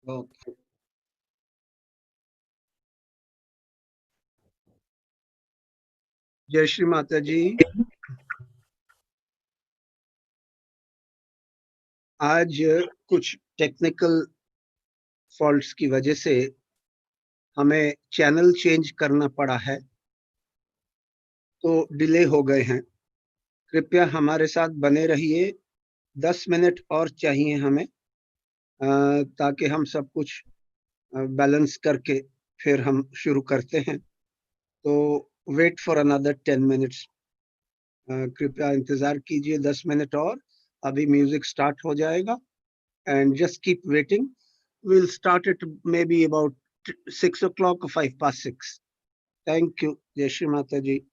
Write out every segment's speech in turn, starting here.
Okay. जय श्री माता जी। आज कुछ टेक्निकल फॉल्ट्स की वजह से हमें चैनल चेंज करना पड़ा है, तो डिले हो गए हैं। कृपया हमारे साथ बने रहिए। 10 मिनट और चाहिए हमें, ताकि हम सब कुछ बैलेंस करके फिर हम शुरू करते हैं। तो वेट फॉर अनदर 10 मिनट्स। कृपया इंतजार कीजिए 10 मिनट और। अभी म्यूजिक स्टार्ट हो जाएगा and just keep waiting. We'll start it maybe about 6 o'clock or 5 past 6. Thank you. Jai Shri Mata Ji.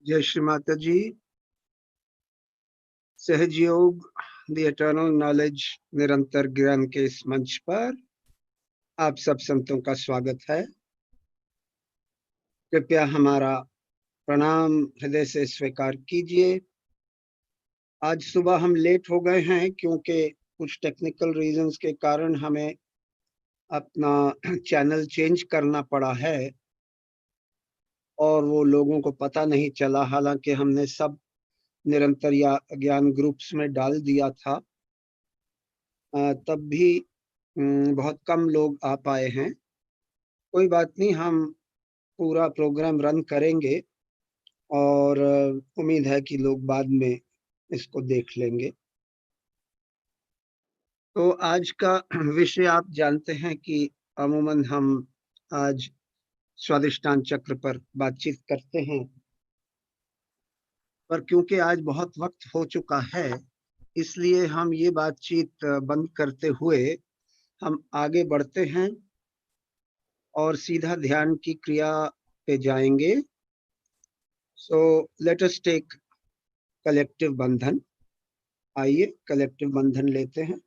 जय श्री माता जी। सहजयोग द एटर्नल नॉलेज निरंतर ज्ञान के इस मंच पर आप सब संतों का स्वागत है। कृपया हमारा प्रणाम हृदय से स्वीकार कीजिए। आज सुबह हम लेट हो गए हैं क्योंकि कुछ टेक्निकल रीजंस के कारण हमें अपना चैनल चेंज करना पड़ा है और वो लोगों को पता नहीं चला, हालांकि हमने सब निरंतर या ज्ञान ग्रुप्स में डाल दिया था। तब भी बहुत कम लोग आ पाए हैं। कोई बात नहीं, हम पूरा प्रोग्राम रन करेंगे और उम्मीद है कि लोग बाद में इसको देख लेंगे। तो आज का विषय आप जानते हैं कि अमूमन हम आज स्वादिष्टान चक्र पर बातचीत करते हैं, पर क्योंकि आज बहुत वक्त हो चुका है इसलिए हम ये बातचीत बंद करते हुए हम आगे बढ़ते हैं और सीधा ध्यान की क्रिया पे जाएंगे। So let us take collective बंधन। आइए कलेक्टिव बंधन लेते हैं।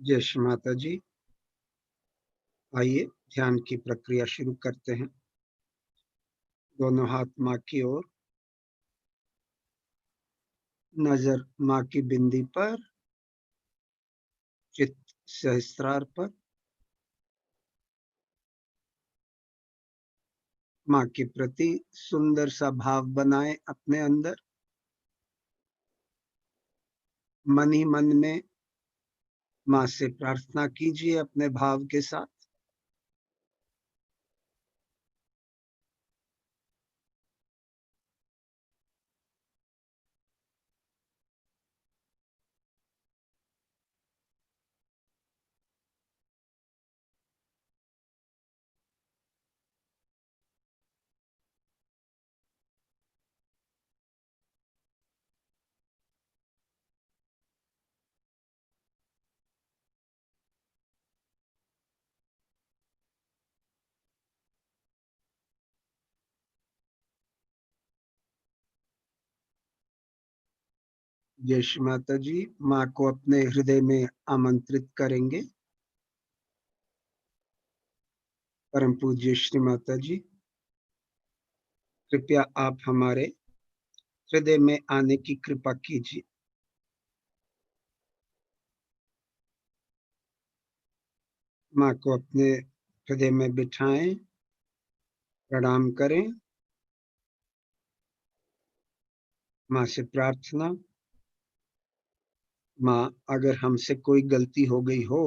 जय श्री माता जी। आइए ध्यान की प्रक्रिया शुरू करते हैं। दोनों हाथ माँ की ओर, नजर माँ की बिंदी पर, चित्त सहस्त्रार पर। माँ के प्रति सुंदर सा भाव बनाएं अपने अंदर। मन ही मन में माँ से प्रार्थना कीजिए अपने भाव के साथ। जय श्री माता जी। माँ को अपने हृदय में आमंत्रित करेंगे। परम पूज्य श्री माता जी, कृपया आप हमारे हृदय में आने की कृपा कीजिए। माँ को अपने हृदय में बिठाएं, प्रणाम करें। माँ से प्रार्थना, माँ अगर हमसे कोई गलती हो गई हो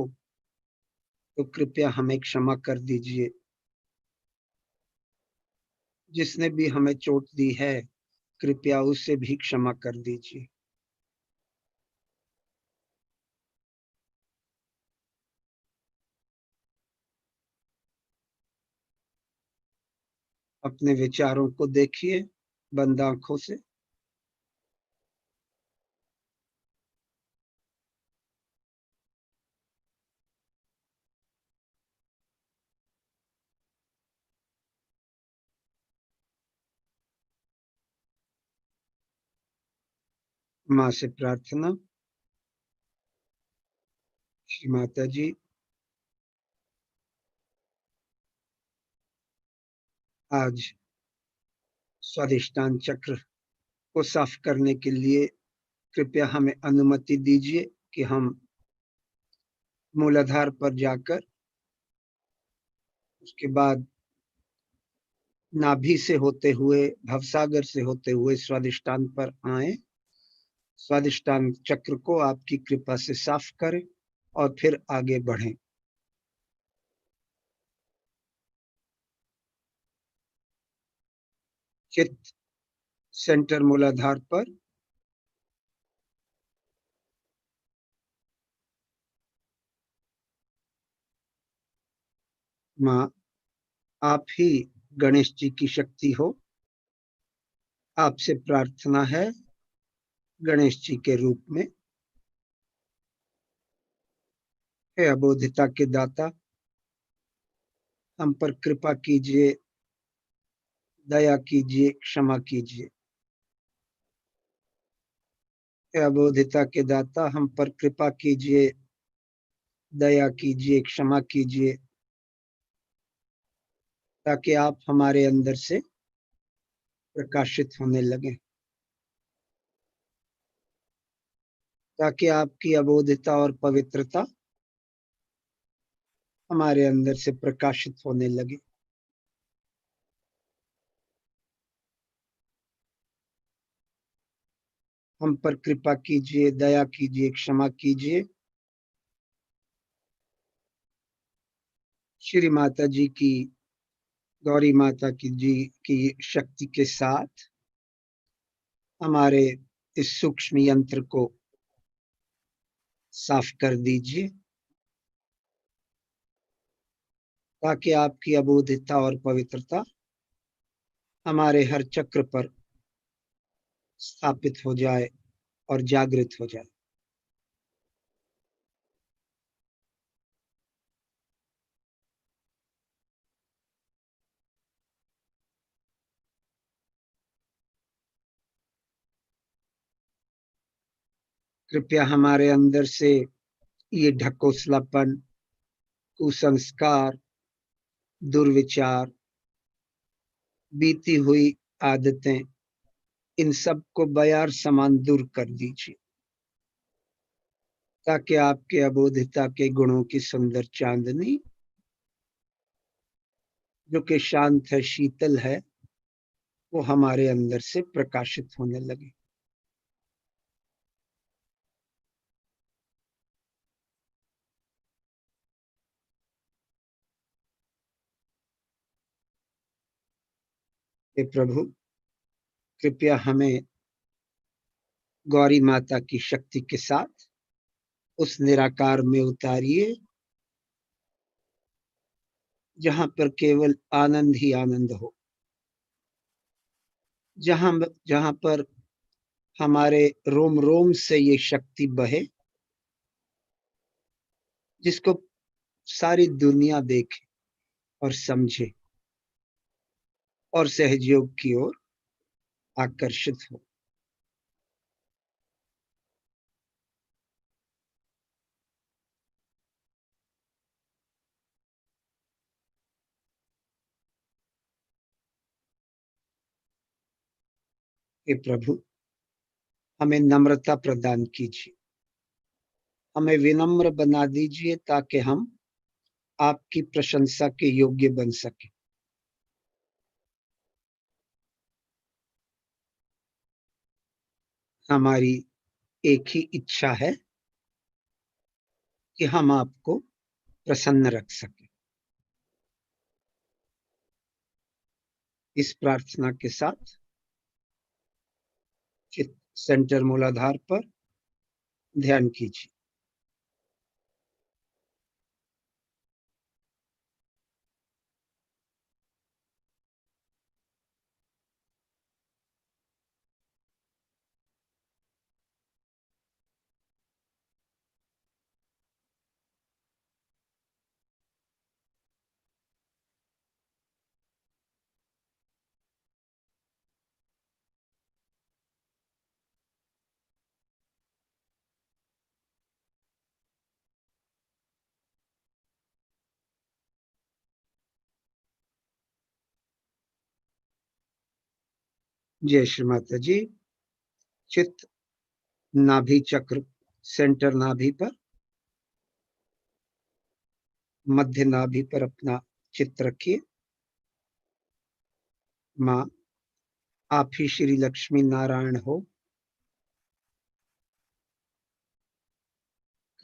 तो कृपया हमें क्षमा कर दीजिए। जिसने भी हमें चोट दी है कृपया उससे भी क्षमा कर दीजिए। अपने विचारों को देखिए बंद आंखों से। माँ से प्रार्थना, श्री माता जी आज स्वादिष्टान चक्र को साफ करने के लिए कृपया हमें अनुमति दीजिए कि हम मूलाधार पर जाकर उसके बाद नाभि से होते हुए, भवसागर से होते हुए स्वादिष्टान पर आए। स्वादिष्टान चक्र को आपकी कृपा से साफ करें और फिर आगे बढ़ें। चित्त सेंटर मूलाधार पर, माँ आप ही गणेश जी की शक्ति हो। आपसे प्रार्थना है गणेश जी के रूप में, हे अबोधिता के दाता, हम पर कृपा कीजिए, दया कीजिए, क्षमा कीजिए। हे अबोधिता के दाता, हम पर कृपा कीजिए, दया कीजिए, क्षमा कीजिए, ताकि आप हमारे अंदर से प्रकाशित होने लगे, ताकि आपकी अबोधिता और पवित्रता हमारे अंदर से प्रकाशित होने लगे। हम पर कृपा कीजिए, दया कीजिए, क्षमा कीजिए। श्री माता जी की, गौरी माता की जी की शक्ति के साथ हमारे इस सूक्ष्म यंत्र को साफ कर दीजिए, ताकि आपकी अबोधिता और पवित्रता हमारे हर चक्र पर स्थापित हो जाए और जागृत हो जाए। कृपया हमारे अंदर से ये ढकोसलापन, कुसंस्कार, दुर्विचार, बीती हुई आदतें, इन सब को बयार समान दूर कर दीजिए, ताकि आपके अबोधिता के गुणों की सुंदर चांदनी, जो कि शांत है, शीतल है, वो हमारे अंदर से प्रकाशित होने लगे। हे प्रभु, कृपया हमें गौरी माता की शक्ति के साथ उस निराकार में उतारिए, जहां पर केवल आनंद ही आनंद हो, जहां जहां पर हमारे रोम रोम से ये शक्ति बहे, जिसको सारी दुनिया देखे और समझे और सहयोग की ओर आकर्षित हो। हे प्रभु, हमें नम्रता प्रदान कीजिए, हमें विनम्र बना दीजिए, ताकि हम आपकी प्रशंसा के योग्य बन सके। हमारी एक ही इच्छा है कि हम आपको प्रसन्न रख सके। इस प्रार्थना के साथ चित्त सेंटर मूलाधार पर ध्यान कीजिए। जय श्री माता जी। चित्त नाभि चक्र सेंटर नाभि पर, मध्य नाभि पर अपना चित्त रखिए। माँ, आप ही श्री लक्ष्मी नारायण हो।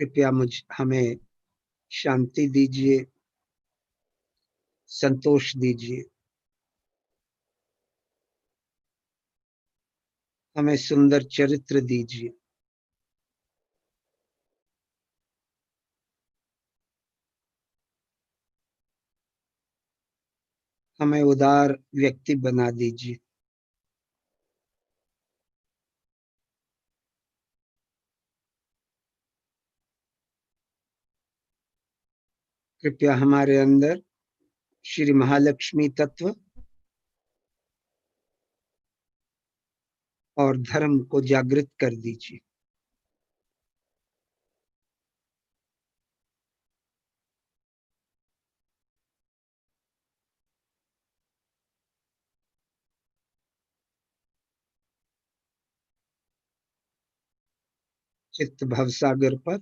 कृपया हमें शांति दीजिए, संतोष दीजिए, हमें सुंदर चरित्र दीजिए। हमें उदार व्यक्ति बना दीजिए। कृपया हमारे अंदर श्री महालक्ष्मी तत्व और धर्म को जागृत कर दीजिए। चित्त भवसागर पर,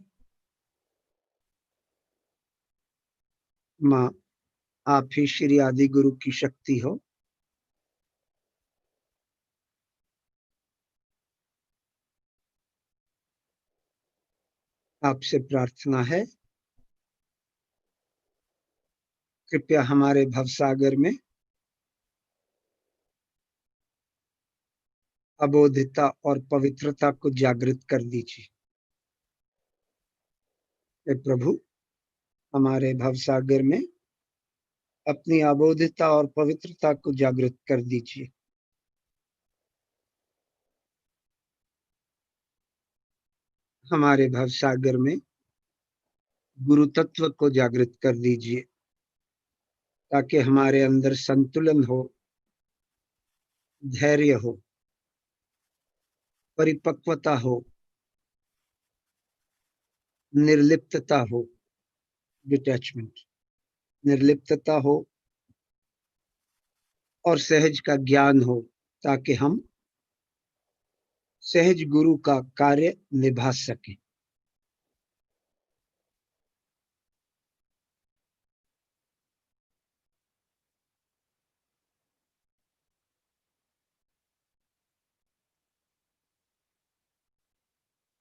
माँ, आप ही श्री आदि गुरु की शक्ति हो। आपसे प्रार्थना है, कृपया हमारे भवसागर में अबोधिता और पवित्रता को जागृत कर दीजिए। हे प्रभु, हमारे भवसागर में अपनी अबोधिता और पवित्रता को जागृत कर दीजिए। हमारे भवसागर में गुरु तत्व को जागृत कर दीजिए, ताकि हमारे अंदर संतुलन हो, धैर्य हो, परिपक्वता हो, निर्लिप्तता हो, डिटैचमेंट, निर्लिप्तता हो और सहज का ज्ञान हो, ताकि हम सहज गुरु का कार्य निभा सकें।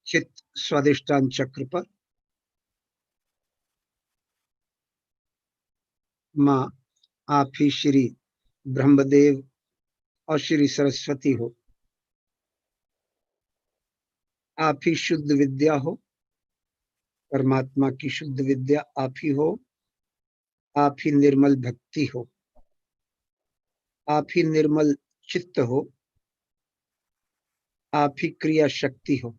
चित्त स्वादिष्टान चक्र पर माँ आप ही श्री ब्रह्मदेव और श्री सरस्वती हो। आप ही शुद्ध विद्या हो, परमात्मा की शुद्ध विद्या आप ही हो। आप ही निर्मल भक्ति हो, आप ही निर्मल चित्त हो, आप ही क्रिया शक्ति हो।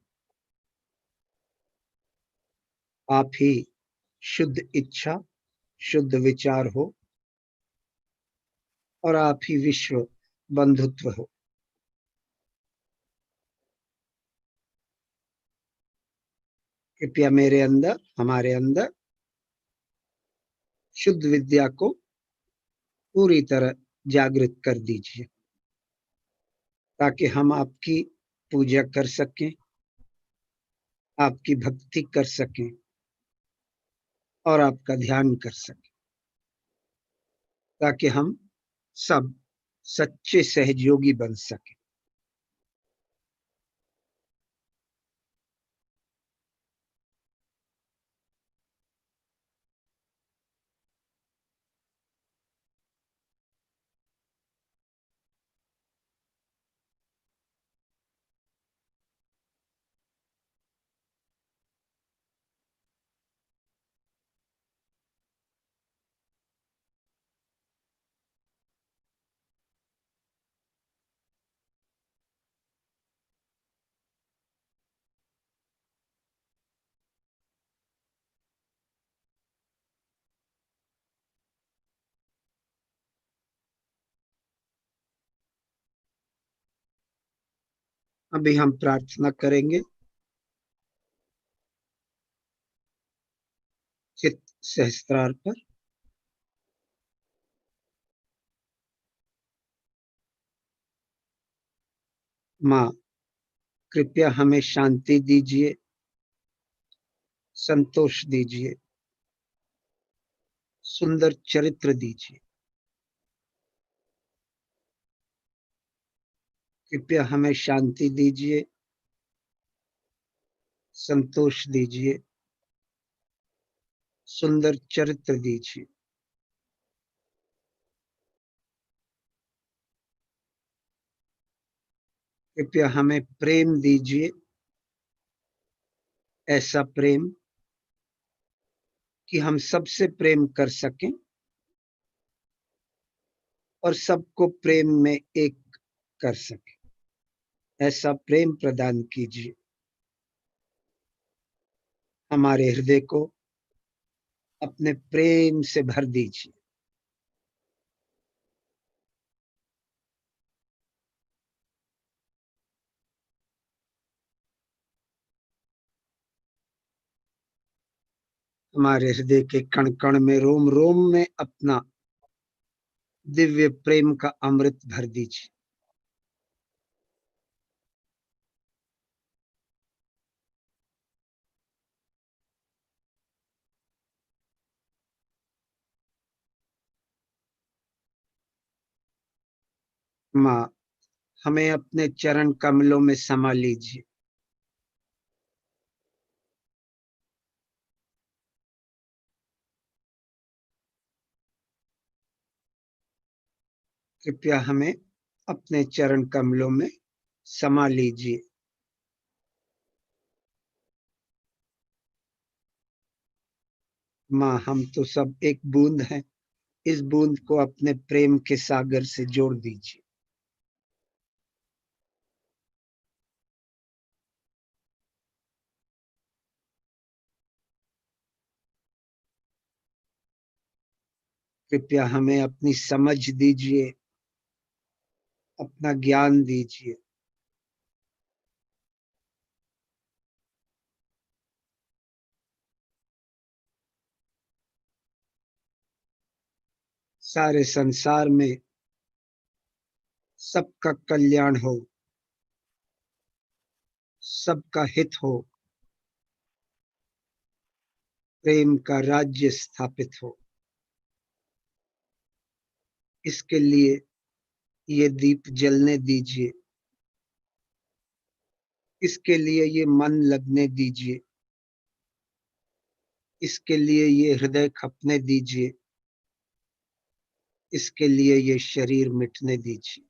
आप ही शुद्ध इच्छा, शुद्ध विचार हो और आप ही विश्व बंधुत्व हो। कृपया मेरे अंदर, हमारे अंदर शुद्ध विद्या को पूरी तरह जागृत कर दीजिए, ताकि हम आपकी पूजा कर सकें, आपकी भक्ति कर सकें और आपका ध्यान कर सकें, ताकि हम सब सच्चे सहयोगी बन सकें। अभी हम प्रार्थना करेंगे चित्त सहस्त्रार पर। माँ कृपया हमें शांति दीजिए, संतोष दीजिए, सुंदर चरित्र दीजिए। कृपया हमें शांति दीजिए, संतोष दीजिए, सुंदर चरित्र दीजिए। कृपया हमें प्रेम दीजिए, ऐसा प्रेम कि हम सबसे प्रेम कर सकें और सबको प्रेम में एक कर सकें। ऐसा प्रेम प्रदान कीजिए। हमारे हृदय को अपने प्रेम से भर दीजिए। हमारे हृदय के कण कण में, रोम रोम में अपना दिव्य प्रेम का अमृत भर दीजिए। माँ हमें अपने चरण कमलों में समा लीजिए। कृपया हमें अपने चरण कमलों में समा लीजिए। माँ हम तो सब एक बूंद हैं, इस बूंद को अपने प्रेम के सागर से जोड़ दीजिए। कृपया हमें अपनी समझ दीजिए, अपना ज्ञान दीजिए। सारे संसार में सबका कल्याण हो, सबका हित हो, प्रेम का राज्य स्थापित हो। इसके लिए ये दीप जलने दीजिए, इसके लिए ये मन लगने दीजिए, इसके लिए ये हृदय खपने दीजिए, इसके लिए ये शरीर मिटने दीजिए।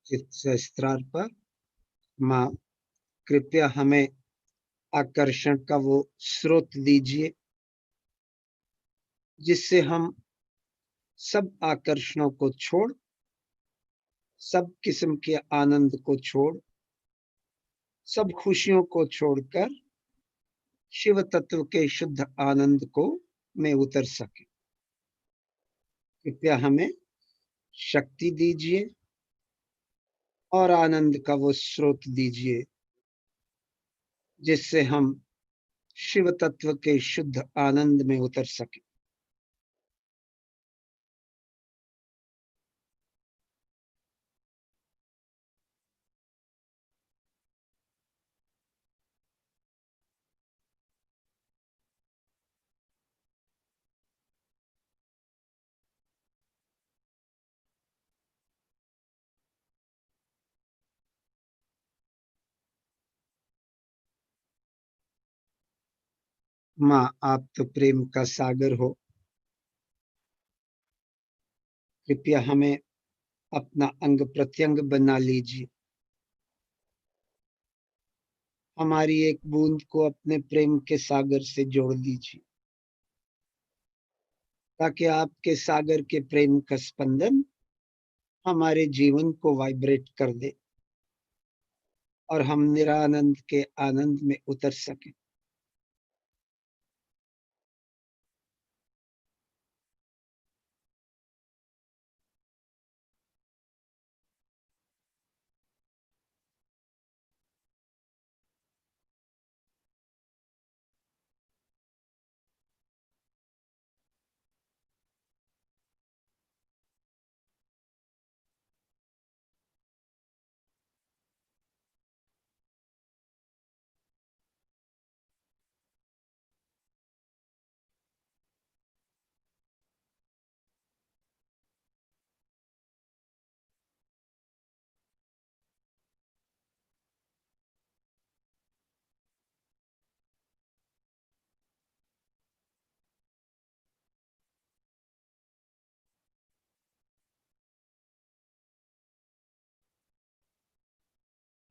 चित्त सहस्त्रार पर। माँ, कृपया हमें आकर्षण का वो स्रोत दीजिए जिससे हम सब आकर्षणों को छोड़, सब किस्म के आनंद को छोड़, सब खुशियों को छोड़कर शिव तत्व के शुद्ध आनंद को में उतर सके। कृपया हमें शक्ति दीजिए और आनंद का वो स्रोत दीजिए जिससे हम शिव तत्व के शुद्ध आनंद में उतर सके। माँ, आप तो प्रेम का सागर हो। कृपया हमें अपना अंग प्रत्यंग बना लीजिए। हमारी एक बूंद को अपने प्रेम के सागर से जोड़ दीजिए ताकि आपके सागर के प्रेम का स्पंदन हमारे जीवन को वाइब्रेट कर दे और हम निरानंद के आनंद में उतर सके।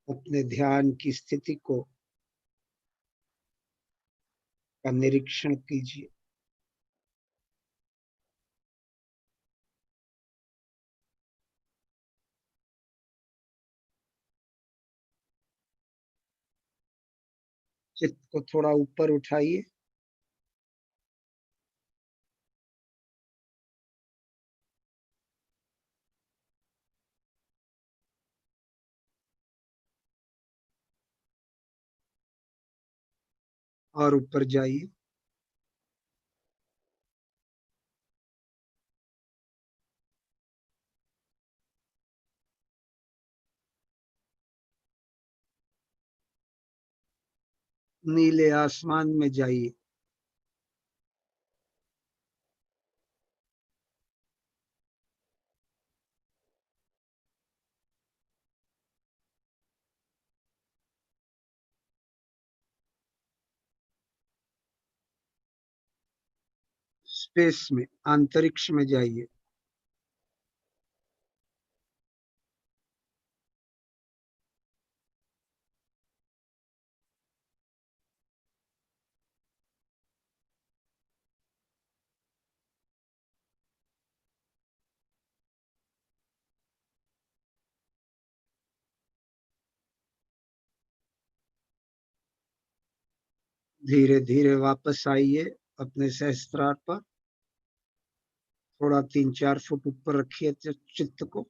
अपने ध्यान की स्थिति को का निरीक्षण कीजिए। चित्त को थोड़ा ऊपर उठाइए और ऊपर जाइए। नीले आसमान में जाइए। स्पेस में, अंतरिक्ष में जाइए। धीरे धीरे वापस आइए अपने सहस्त्रार पर, थोड़ा 3-4 फुट ऊपर रखिए चित्त को।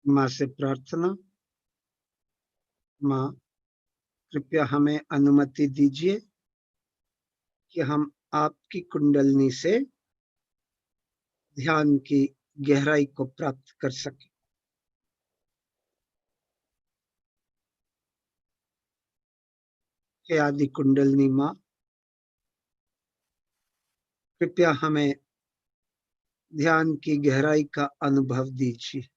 माँ से प्रार्थना, माँ कृपया हमें अनुमति दीजिए कि हम आपकी कुंडलनी से ध्यान की गहराई को प्राप्त कर सकें। हे आदि कुंडलनी माँ, कृपया हमें ध्यान की गहराई का अनुभव दीजिए।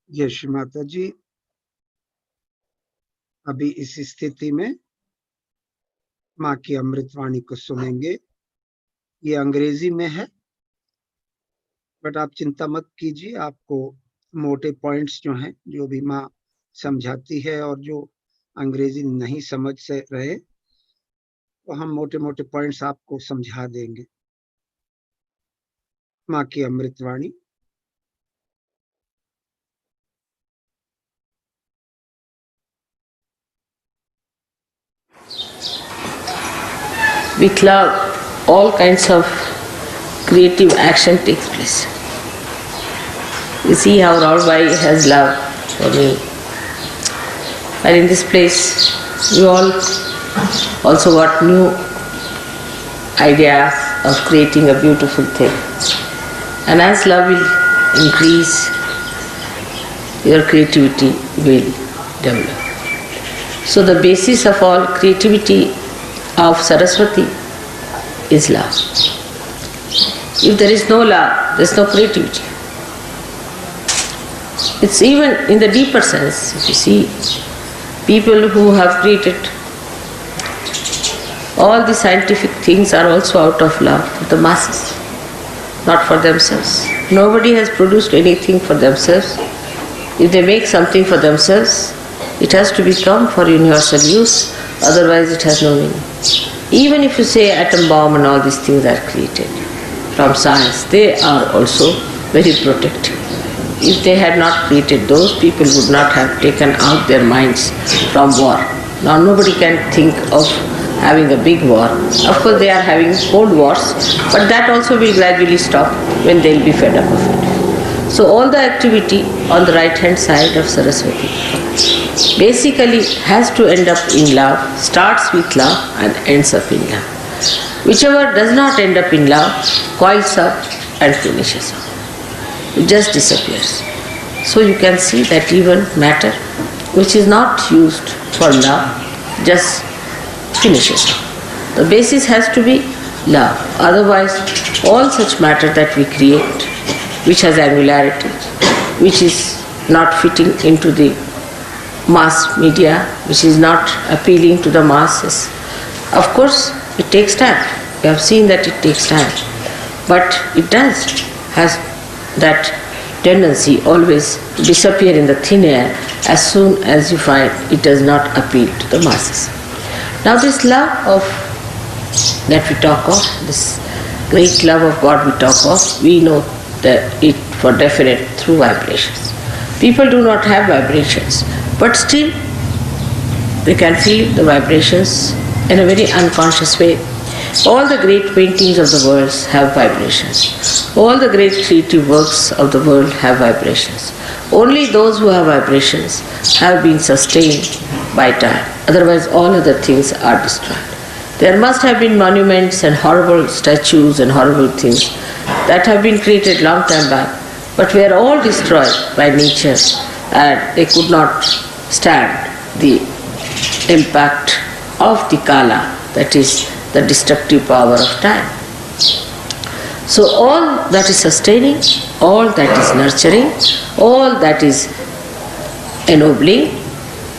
जय श्री माता जी। अभी इस स्थिति में माँ की अमृतवाणी को सुनेंगे। ये अंग्रेजी में है, बट आप चिंता मत कीजिए। आपको मोटे पॉइंट्स जो हैं, जो भी माँ समझाती है और जो अंग्रेजी नहीं समझ से रहे, तो हम मोटे मोटे पॉइंट्स आपको समझा देंगे। माँ की अमृतवाणी। With love, all kinds of creative action takes place. You see how Raulbai has love for me. And in this place, we all also got new ideas of creating a beautiful thing. And as love will increase, your creativity will develop. So the basis of all creativity of Saraswati is love. If there is no love, there is no creativity. It's even in the deeper sense. If you see, people who have created all the scientific things are also out of love for the masses, not for themselves. Nobody has produced anything for themselves. If they make something for themselves, it has to become for universal use, otherwise it has no meaning. Even if you say atom bomb and all these things are created from science, they are also very protective. If they had not created those, people would not have taken out their minds from war. Now nobody can think of having a big war. Of course they are having cold wars, but that also will gradually stop when they will be fed up of it. So all the activity on the right hand side of Saraswati basically has to end up in love, starts with love and ends up in love. Whichever does not end up in love coils up and finishes up. It just disappears. So you can see that even matter which is not used for love just finishes up. The basis has to be love. Otherwise all such matter that we create, which has angularity, which is not fitting into the mass media, which is not appealing to the masses. Of course, it takes time. We have seen that it takes time. But it does has that tendency always to disappear in the thin air as soon as you find it does not appeal to the masses. Now this love of that we talk of, this great love of God we talk of, we know that it for definite through vibrations. People do not have vibrations, but still they can feel the vibrations in a very unconscious way. All the great paintings of the world have vibrations. All the great creative works of the world have vibrations. Only those who have vibrations have been sustained by time. Otherwise, all other things are destroyed. There must have been monuments and horrible statues and horrible things that have been created long time back, but were all destroyed by nature, and they could not stand the impact of the Kala, that is the destructive power of time. So all that is sustaining, all that is nurturing, all that is ennobling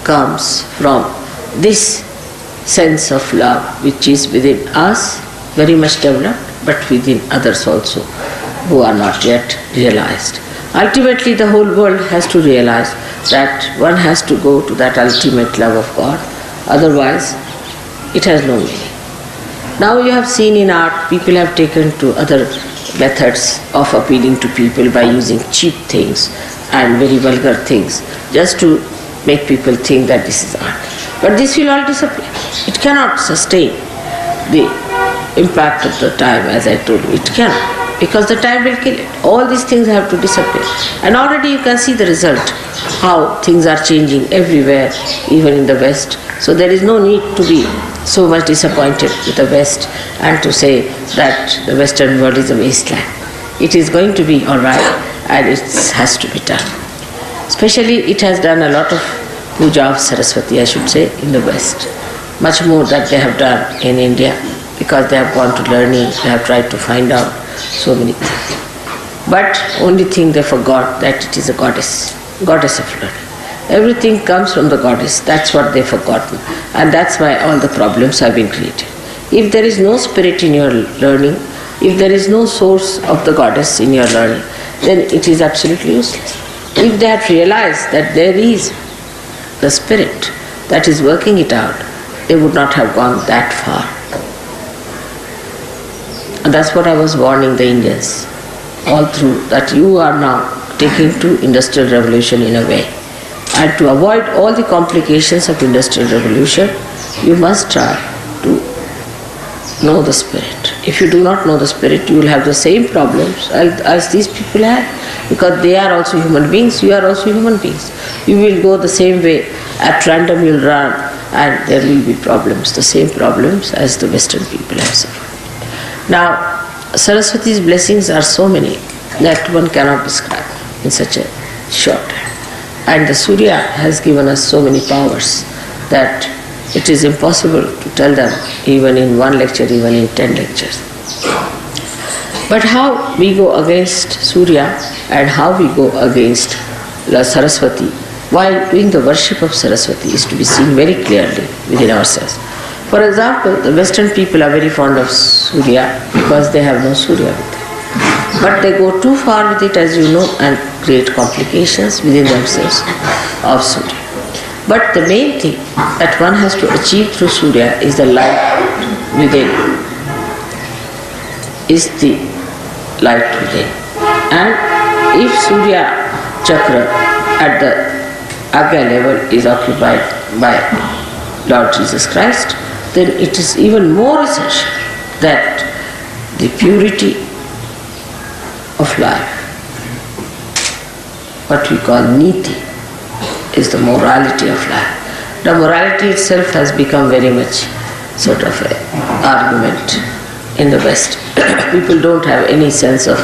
comes from this sense of love which is within us, very much developed, but within others also who are not yet realized. Ultimately, the whole world has to realize that one has to go to that ultimate love of God, otherwise it has no meaning. Now you have seen in art, people have taken to other methods of appealing to people by using cheap things and very vulgar things, just to make people think that this is art. But this will all disappear. It cannot sustain the impact of the time, as I told you. It cannot, because the time will kill it. All these things have to disappear. And already you can see the result, how things are changing everywhere, even in the West. So there is no need to be so much disappointed with the West and to say that the Western world is a wasteland. It is going to be all right, and it has to be done. Especially it has done a lot of puja of Saraswati, I should say, in the West. Much more than they have done in India, because they have gone to learning, they have tried to find out so many things. But only thing they forgot, that it is a goddess of learning. Everything comes from the goddess, that's what they've forgotten. And that's why all the problems have been created. If there is no spirit in your learning, if there is no source of the goddess in your learning, then it is absolutely useless. If they had realized that there is the spirit that is working it out, they would not have gone that far. And that's what I was warning the Indians all through, that you are now taking to industrial revolution in a way. And to avoid all the complications of industrial revolution, you must try to know the spirit. If you do not know the spirit, you will have the same problems as these people have, because they are also human beings, you are also human beings. You will go the same way, at random you will run, and there will be problems, the same problems as the Western people have suffered. Now, Saraswati's blessings are so many that one cannot describe in such a short time. And the Surya has given us so many powers that it is impossible to tell them even in one lecture, even in 10 lectures. But how we go against Surya and how we go against La Saraswati while doing the worship of Saraswati is to be seen very clearly within ourselves. For example, the Western people are very fond of Surya because they have no Surya with them. But they go too far with it, as you know, and create complications within themselves of Surya. But the main thing that one has to achieve through Surya is the light within. Is the light within. And if Surya Chakra at the Agya level is occupied by Lord Jesus Christ, then it is even more essential that the purity of life, what we call niti, is the morality of life. The morality itself has become very much sort of an argument in the West. People don't have any sense of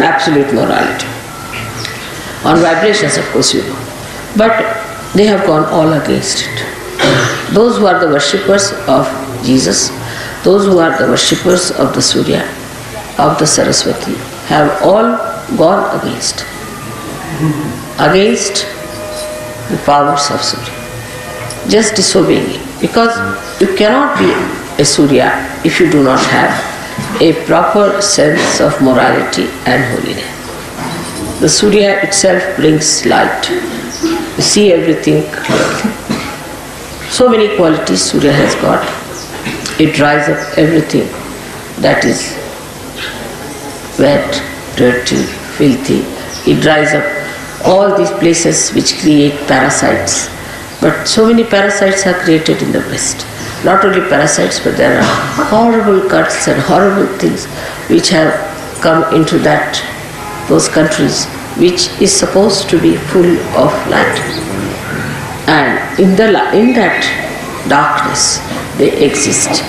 absolute morality. On vibrations, of course, you know. But they have gone all against it. Those who are the worshippers of Jesus, those who are the worshippers of the Surya, of the Saraswati, have all gone against the powers of Surya, just disobeying it. Because you cannot be a Surya if you do not have a proper sense of morality and holiness. The Surya itself brings light. You see everything clearly. So many qualities Surya has got. It dries up everything that is wet, dirty, filthy. It dries up all these places which create parasites But so many parasites are created in the West. Not only parasites, but there are horrible cuts and horrible things which have come into those countries, which is supposed to be full of light. And in that darkness, they exist.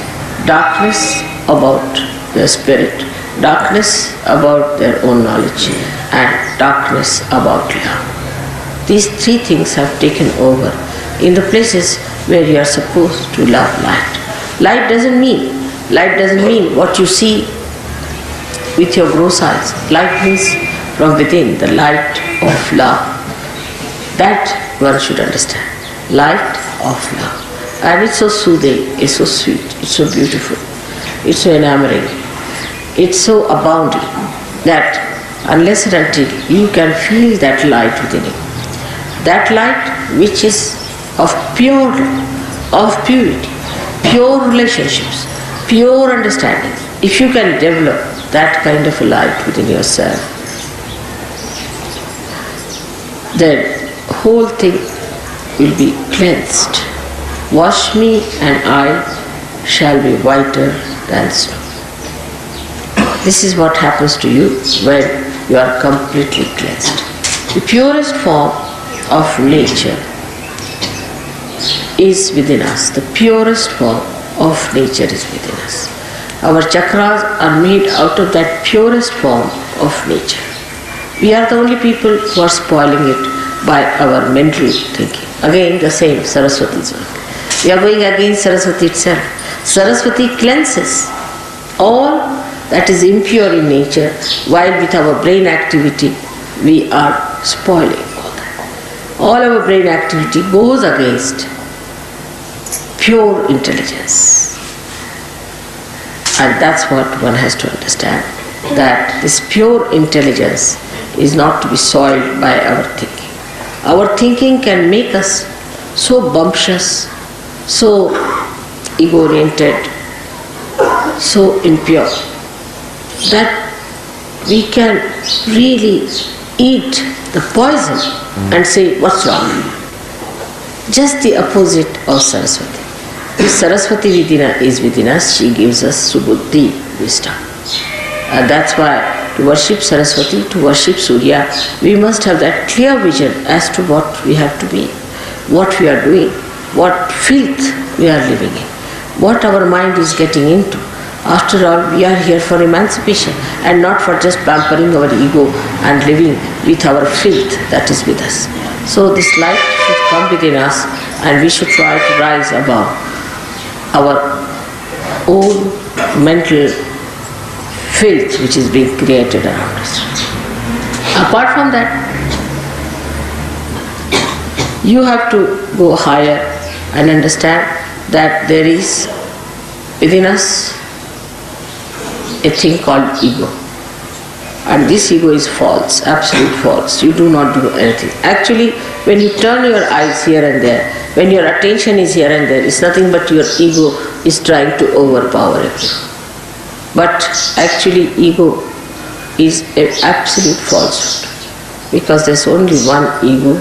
Darkness about their spirit, darkness about their own knowledge, and darkness about love. These three things have taken over in the places where you are supposed to love light. Light doesn't mean what you see with your gross eyes. Light means from within, the light of love. That one should understand. Light of love. And it's so soothing, it's so sweet, it's so beautiful, it's so enamoring, it's so abounding that unless and until you can feel that light within you, that light which is of pure love, of purity, pure relationships, pure understanding, if you can develop that kind of a light within yourself, then whole thing will be cleansed. Wash me and I shall be whiter than snow. This is what happens to you when you are completely cleansed. The purest form of nature is within us. The purest form of nature is within us. Our chakras are made out of that purest form of nature. We are the only people who are spoiling it by our mental thinking. Again, the same Saraswati's work. We are going against Saraswati itself. Saraswati cleanses all that is impure in nature, while with our brain activity we are spoiling all that. All our brain activity goes against pure intelligence. And that's what one has to understand, that this pure intelligence is not to be soiled by our thinking. Our thinking can make us so bumptious, so ego-oriented, so impure, that we can really eat the poison and say, what's wrong? Just the opposite of Saraswati. If Saraswati is within us, she gives us subuddhi, wisdom. And that's why to worship Saraswati, to worship Surya, we must have that clear vision as to what we have to be, what we are doing, what filth we are living in, what our mind is getting into. After all, we are here for emancipation and not for just pampering our ego and living with our filth that is with us. So this light should come within us and we should try to rise above our own mental filth which is being created around us. Apart from that, you have to go higher and understand that there is within us a thing called ego. And this ego is false, absolute false. You do not do anything. Actually, when you turn your eyes here and there, when your attention is here and there, it's nothing but your ego is trying to overpower everything. But actually, ego is an absolute falsehood, because there's only one ego,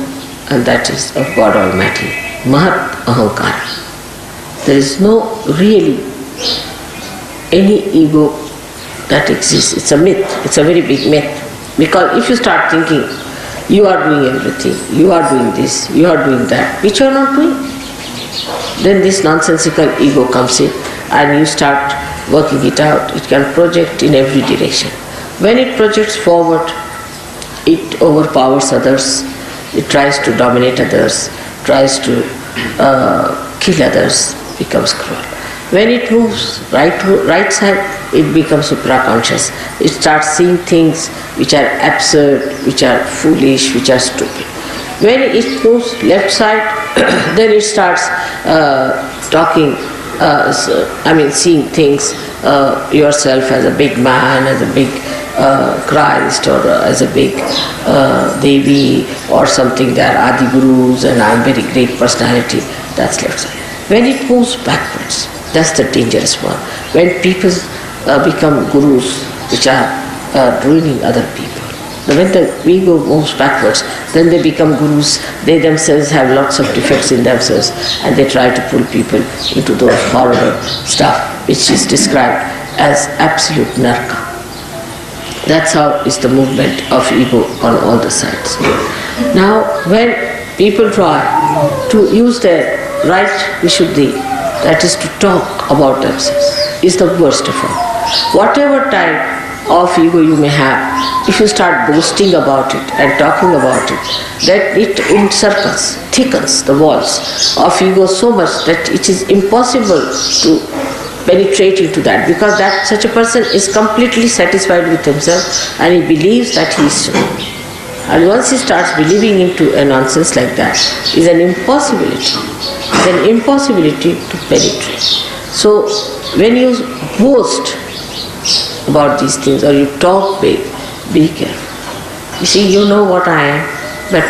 and that is of God Almighty, Mahat Ahankara. There is no really any ego that exists. It's a myth. It's a very big myth. Because if you start thinking, you are doing everything, you are doing this, you are doing that, which you are not doing, then this nonsensical ego comes in and you start working it out. It can project in every direction. When it projects forward, it overpowers others, it tries to dominate others, tries to kill others, becomes cruel. When it moves right side, it becomes supraconscious. It starts seeing things which are absurd, which are foolish, which are stupid. When it moves left side, then it starts seeing things, yourself as a big man, as a big Christ, or as a big Devi, or something. There are Adi Gurus and I am very great personality. That's left side. When it moves backwards, that's the dangerous one. When people become gurus which are ruining other people. When the ego moves backwards, then they become gurus. They themselves have lots of defects in themselves, and they try to pull people into those horrible stuff which is described as absolute narka. That's how is the movement of ego on all the sides. Now, when people try to use their right vishuddhi, that is to talk about themselves, is the worst of all. Whatever type of ego you may have, if you start boasting about it and talking about it, that it encircles, thickens the walls of ego so much that it is impossible to penetrate into that, because that such a person is completely satisfied with himself and he believes that he is so. And once he starts believing into a nonsense like that, is an impossibility. It's an impossibility to penetrate. So when you boast about these things or you talk big, be careful. You see, you know what I am, but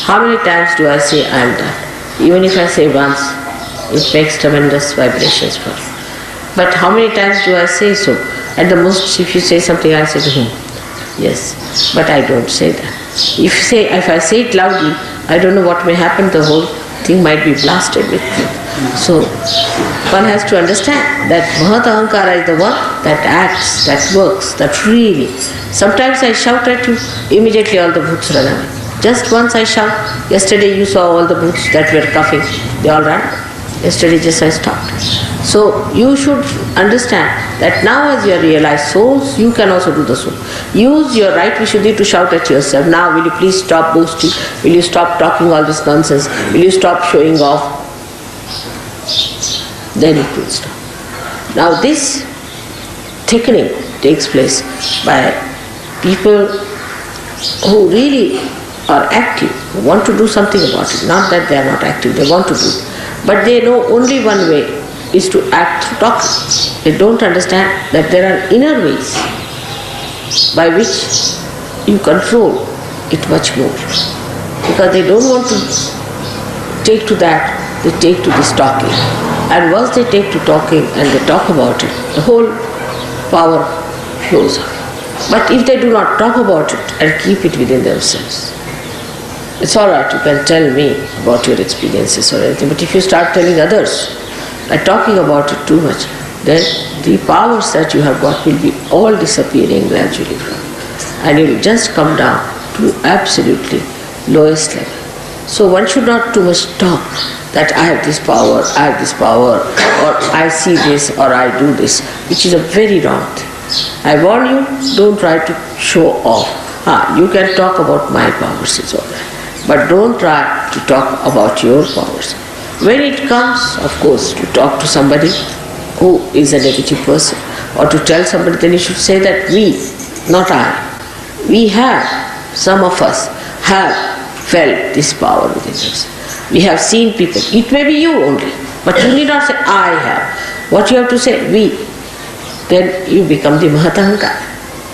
how many times do I say I am that? Even if I say once, it makes tremendous vibrations for you. But how many times do I say so? At the most, if you say something, I say to him, yes, but I don't say that. If I say it loudly, I don't know what may happen, the whole thing might be blasted with truth. So, one has to understand that Mahat Ahankara is the one that acts, that works, that really. Sometimes I shout at you, immediately all the bhoots run away. Just once I shout, yesterday you saw all the bhoots that were coughing, they all ran. Yesterday just I stopped. So you should understand that now as you are realized souls, you can also do the same. Use your right vishuddhi to shout at yourself, now will you please stop boasting, will you stop talking all this nonsense, will you stop showing off? Then it will stop. Now this thickening takes place by people who really are active, who want to do something about it. Not that they are not active, they want to do it. But they know only one way is to act through talking. They don't understand that there are inner ways by which you control it much more. Because they don't want to take to that, they take to this talking. And once they take to talking and they talk about it, the whole power flows out. But if they do not talk about it and keep it within themselves, it's all right, you can tell me about your experiences or anything, but if you start telling others and talking about it too much, then the powers that you have got will be all disappearing gradually from you. And you will just come down to absolutely lowest level. So one should not too much talk that I have this power, I have this power, or I see this, or I do this, which is a very wrong thing. I warn you, don't try to show off. You can talk about my powers, it's all right. But don't try to talk about your powers. When it comes, of course, to talk to somebody who is a negative person, or to tell somebody, then you should say that we, not I, we have, some of us have felt this power within us. We have seen people, it may be you only, but you need not say I have. What you have to say, we, then you become the Mahat Ahankara.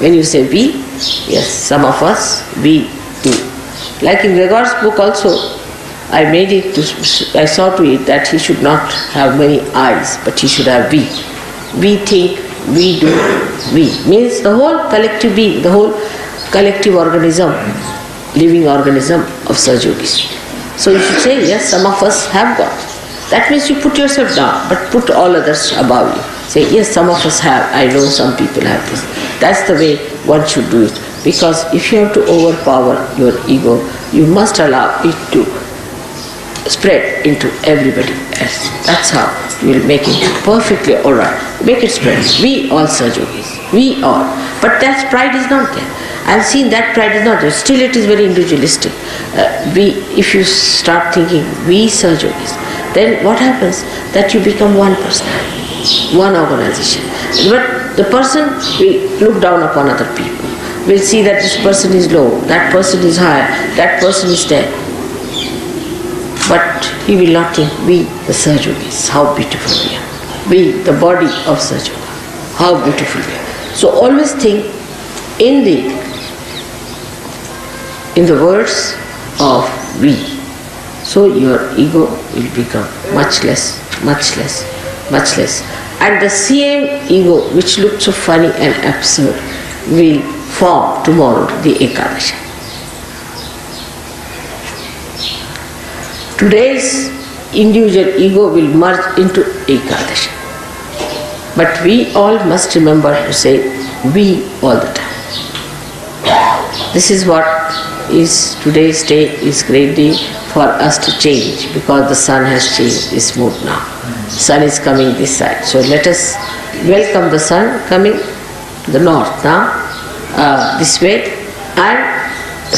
When you say we, yes, some of us, we do. Like in Gregor's book also, I saw to it that he should not have many I's, but he should have we. We think, we do, we. Means the whole collective being, the whole collective organism, living organism of Sahaja-yogis. So you should say, yes, some of us have got. That means you put yourself down, but put all others above you. Say, yes, some of us have, I know some people have this. That's the way one should do it. Because if you have to overpower your ego, you must allow it to spread into everybody else. That's how you will make it perfectly alright. Make it spread. We all Sahaja-yogis. We all. But that pride is not there. I've seen that pride is not there. Still it is very individualistic. If you start thinking, we Sahaja-yogis, then what happens? That you become one person, one organization. But the person will look down upon other people. Will see that this person is low, that person is high, that person is there. But he will not think, we the Sahaja-yogis, how beautiful we are. We, the body of Sahaja-yoga, how beautiful we are. So always think in the words of we. So your ego will become much less, much less, much less. And the same ego which looked so funny and absurd will form tomorrow, the Ekadashi. Today's individual ego will merge into Ekadashi. But we all must remember to say we all the time. This is what is today's day is great day for us to change, because the sun has changed its mood now. Sun is coming this side. So let us welcome the sun coming to the north now, this way. And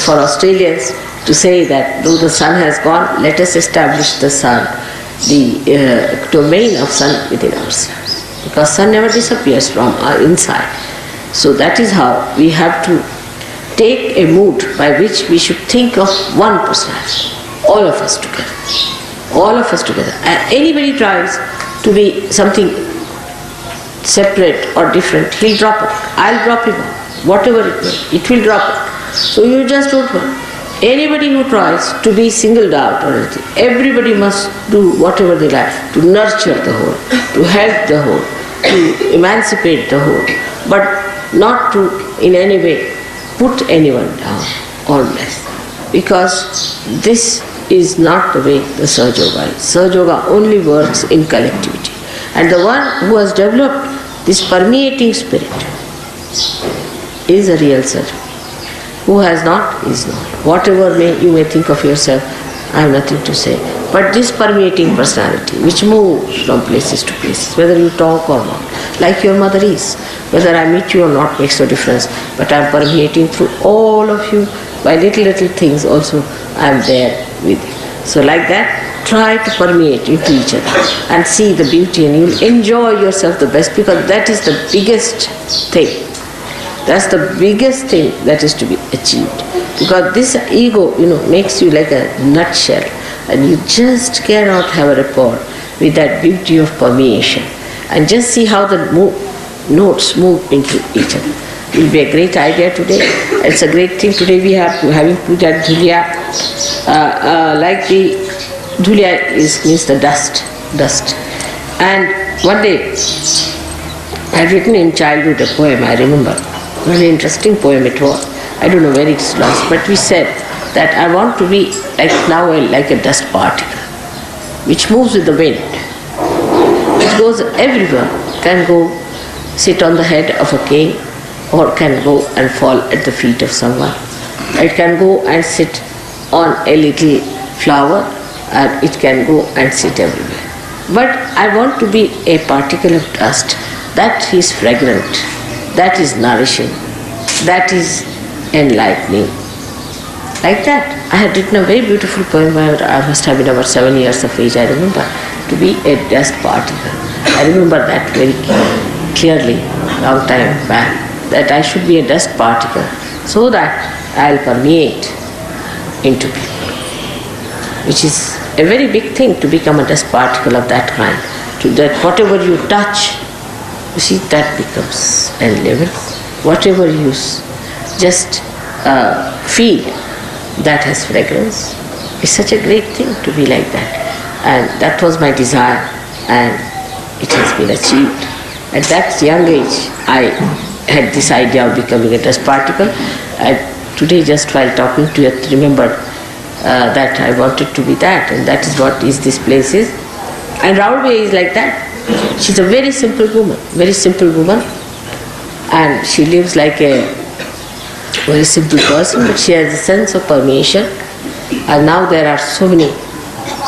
for Australians to say that though the sun has gone, let us establish the sun, the domain of sun within ourselves. Because sun never disappears from our inside. So that is how we have to take a mood by which we should think of one personality, all of us together. All of us together. And anybody tries to be something separate or different, he'll drop it. I'll drop him. Whatever it will drop it. So you just don't want. Anybody who tries to be singled out or anything, everybody must do whatever they like to nurture the whole, to help the whole, to emancipate the whole, but not to in any way put anyone down or less. Because this is not the way the Sahaja Yoga is. Sahaja Yoga only works in collectivity. And the one who has developed this permeating spirit is a real Sahaja Yogi. Who has not is not. Whatever you may think of yourself, I have nothing to say. But this permeating personality which moves from places to places, whether you talk or not, like your mother is, whether I meet you or not makes no difference, but I am permeating through all of you. By little things also I am there with you. So like that, try to permeate into each other and see the beauty, and you will enjoy yourself the best, because that is the biggest thing. That's the biggest thing that is to be achieved. Because this ego, makes you like a nutshell, and you just cannot have a rapport with that beauty of permeation. And just see how the notes move into each other. It will be a great idea today. It's a great thing today we have having puja dhulya. Like the dhulya means the dust. And one day I had written in childhood a poem, I remember. Very interesting poem it was. I don't know where it's lost, but we said that I want to be like a dust particle, which moves with the wind, which goes everywhere, can go sit on the head of a king, or can go and fall at the feet of someone. It can go and sit on a little flower, and it can go and sit everywhere. But I want to be a particle of dust that is fragrant, that is nourishing, that is enlightening. Like that. I had written a very beautiful poem. I must have been about 7 years of age, I remember, to be a dust particle. I remember that very clearly, long time back, that I should be a dust particle so that I'll permeate into people. Which is a very big thing, to become a dust particle of that kind. To that whatever you touch, you see, that becomes enlivened. Whatever you just feel, that has fragrance. It's such a great thing to be like that. And that was my desire, and it has been achieved. At that young age, I had this idea of becoming a dust particle. And today, just while talking to you, I remembered that I wanted to be that, and that is what this place is. And Raulbe is like that. She's a very simple woman, and she lives like a very simple person, but she has a sense of permeation. And now there are so many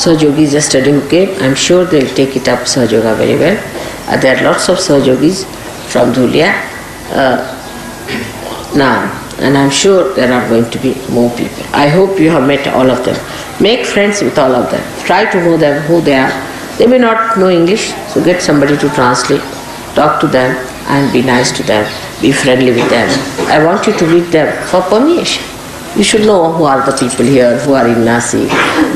Sahaja Yogis just studying came. I'm sure they'll take it up, Sahaja Yoga, very well. There are lots of Sahaja Yogis from Dhulya now, and I'm sure there are going to be more people. I hope you have met all of them. Make friends with all of them. Try to know them, who they are. They may not know English, so get somebody to translate. Talk to them and be nice to them. Be friendly with them. I want you to meet them for permeation. You should know who are the people here, who are in Nasik,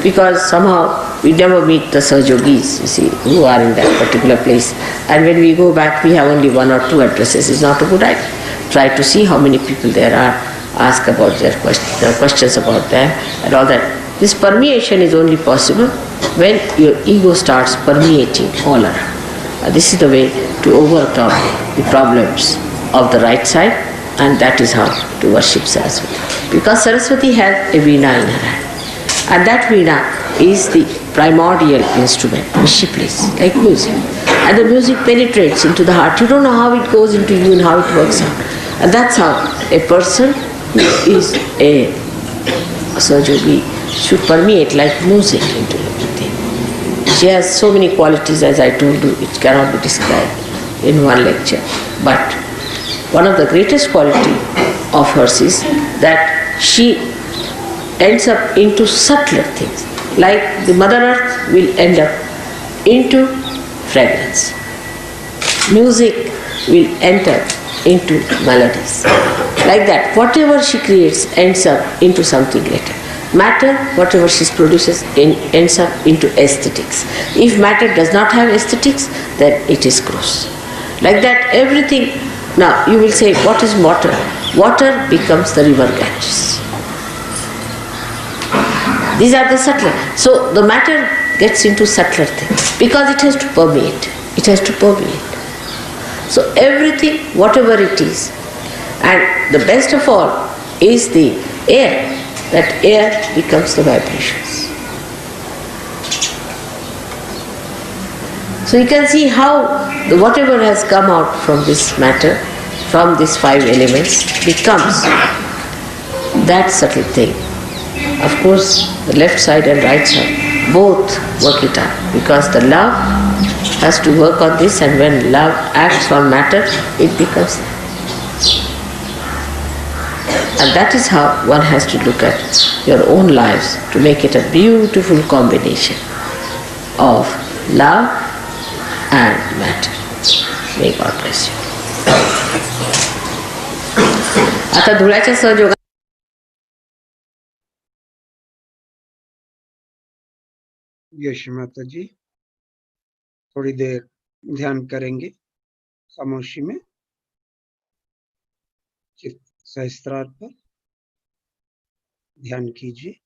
because somehow we never meet the Sahaja Yogis, you see, who are in that particular place. And when we go back, we have only 1 or 2 addresses. It's not a good idea. Try to see how many people there are, ask about their questions about them and all that. This permeation is only possible when your ego starts permeating all around. This is the way to overcome the problems of the right side And that is how to worship Saraswati. Because Saraswati has a veena in her hand. And that veena is the primordial instrument which she plays, like music. And the music penetrates into the heart. You don't know how it goes into you and how it works out. And that's how a person who is a Sahajogi should permeate like music into everything. She has so many qualities, as I told you, it cannot be described in one lecture. But one of the greatest quality of hers is that she ends up into subtler things. Like the Mother Earth will end up into fragrance. Music will enter into melodies. Like that, whatever she creates ends up into something later. Matter, whatever she produces, ends up into aesthetics. If matter does not have aesthetics, then it is gross. Like that, everything. Now, you will say, what is water? Water becomes the river Ganges. These are the subtler. So, the matter gets into subtler things because it has to permeate. It has to permeate. So, everything, whatever it is, and the best of all is the air. That air becomes the vibrations. So you can see how whatever has come out from this matter, from these five elements, becomes that subtle thing. Of course, the left side and right side both work it out because the love has to work on this, and when love acts on matter, it becomes. And that is how one has to look at your own lives to make it a beautiful combination of love and matter. May God bless you. आता धुळ्याच्या सहयोगा यश माता जी थोड़ी देर ध्यान करेंगे खामोशी में, चित्त सहस्त्रार पर ध्यान कीजिए।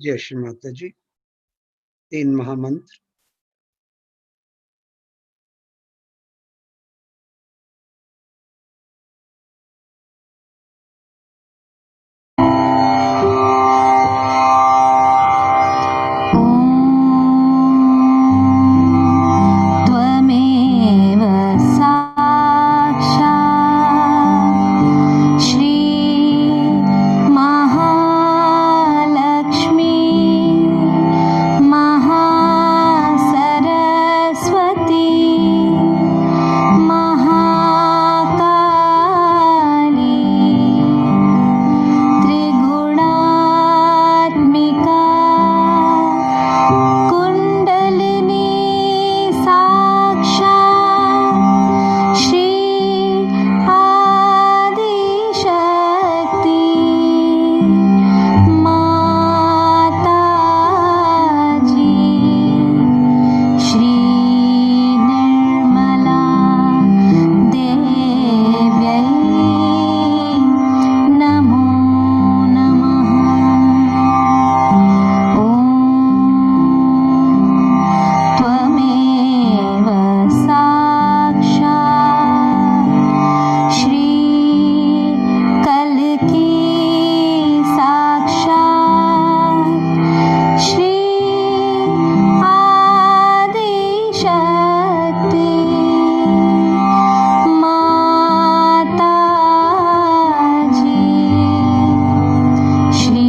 जय श्री माता जी। 3 महामंत्र। त्वमेव साक्षात् श्री महालक्ष्मी महासरस्वती महाकाली त्रिगुणात्मिका कुण्डलिनी साक्षात् श्री आदिशक्ति माताजी श्री निर्मला देव्यै नमो नमः। ॐ त्वमेव साक्षात् श्री कल्की साक्षात् श्री आदिशक्ति माताजी श्री